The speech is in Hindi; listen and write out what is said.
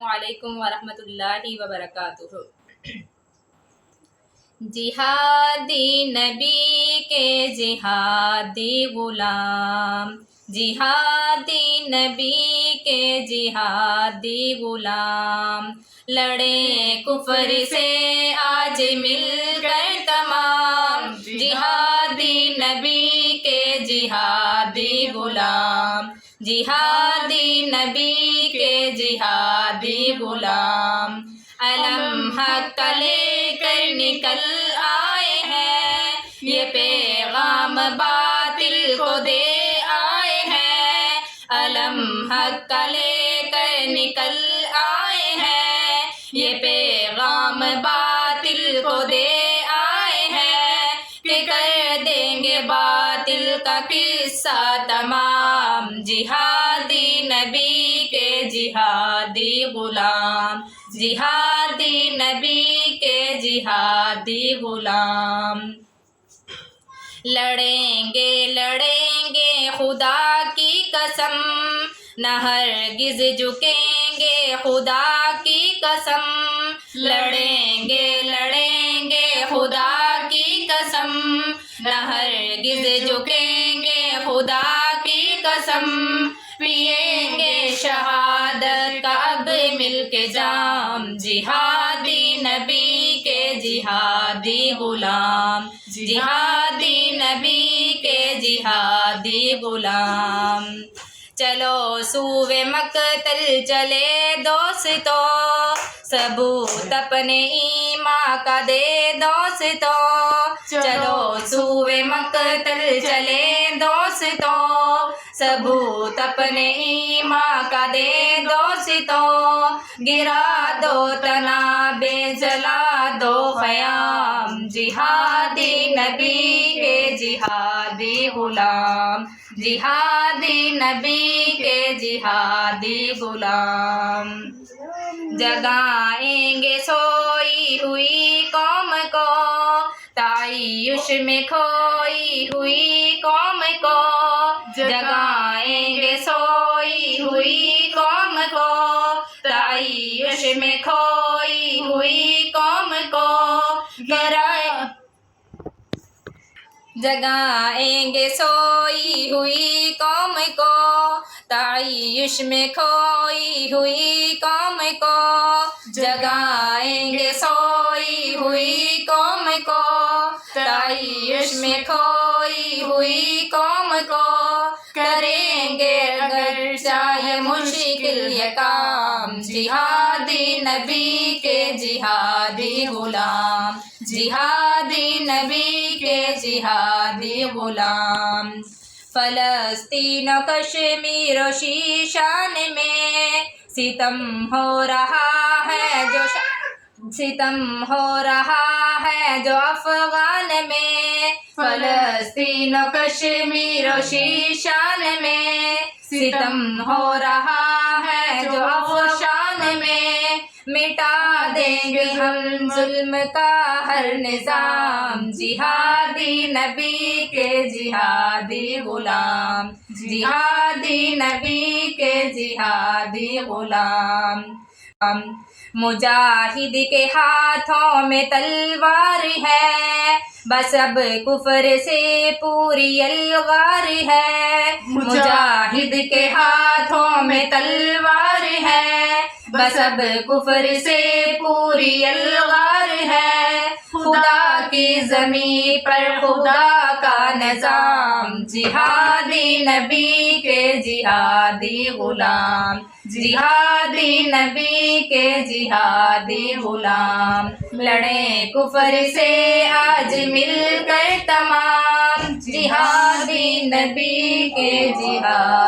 वालेकुम वरहमतुल्लाहि वबरकातुहू। जिहादी नबी के जिहादी गुलाम, जिहादी नबी के जिहादी गुलाम, लड़े कुफर से आज मिलकर तमाम। जिहादी नबी के जिहादी गुलाम, जिहादी नबी के जिहादी गुलाम, अलम हक लेकर निकल आए हैं, ये पैगाम बातिल को दे आए हैं। अलम हक लेकर निकल आए हैं, ये पैगाम बातिल को दे आए हैं, कि कर देंगे बातिल का किस्सा तमाम। जिहादी नबी के जिहादी गुलाम, जिहादी नबी के जिहादी गुलाम, लड़ेंगे लड़ेंगे खुदा की कसम, न हरगिज़ झुकेंगे खुदा की कसम। लड़ेंगे लड़ेंगे खुदा की कसम, न हरगिज़ झुकेंगे खुदा की कसम। पिएंगे शहादत का अब मिलके जाम, जिहादी नबी के जिहादी गुलाम, जिहादी नबी के जिहादी गुलाम। चलो सूवे मकतल चले दोस्तों, सबूत अपने ईमान का दे दोस्तों। चलो सूवे मकतल चले दोस्तों, सबूत अपने ईमान का दे दोस्तों। गिरा दो तनाबे जला दो ख़याम, जिहादी नबी के जिहादी गुलाम, जिहादी नबी के जिहादी गुलाम। जगाएंगे सोई हुई कौम को, तायुश में खोई हुई कौम को। जगाएंगे सोई हुई कौम को, तायुश में खोई हुई कौम को। जगाएंगे सोई हुई कौम को, तायुश में खोई हुई कौम को। जगाएंगे सोई हुई कौम को, तायुश में खोई हुई कौम को। करेंगे अगर चाहे मुश्किल ये काम, जिहादी नबी के जिहादी गुलाम, जिहादी नबी के जिहादी गुलाम। फ़लस्तीन और कश्मीर और शीशान में सितम हो रहा है जो सितम हो रहा है जो अफ़गान में। फ़लस्तीन और कश्मीर और शीशान में सितम हो रहा है जो अफ़गान में। मिटा देंगे हम जुल्म का हर निज़ाम, जिहादी नबी के जिहादी गुलाम, जिहादी नबी के जिहादी गुलाम। मुजाहिद के हाथों में तलवार है, बस अब कुफर से पूरी अलगार है। मुजाहिद के हाथों में तलवार है, बस अब कुफर से पूरी अलगार है। खुदा की ज़मीं पर खुदा का निज़ाम, जिहादी नबी के जिहादी गुलाम, जिहादी नबी के जिहादी गुलाम। लड़े कुफर से आज मिलकर तमाम, जिहादी नबी के जिहाद।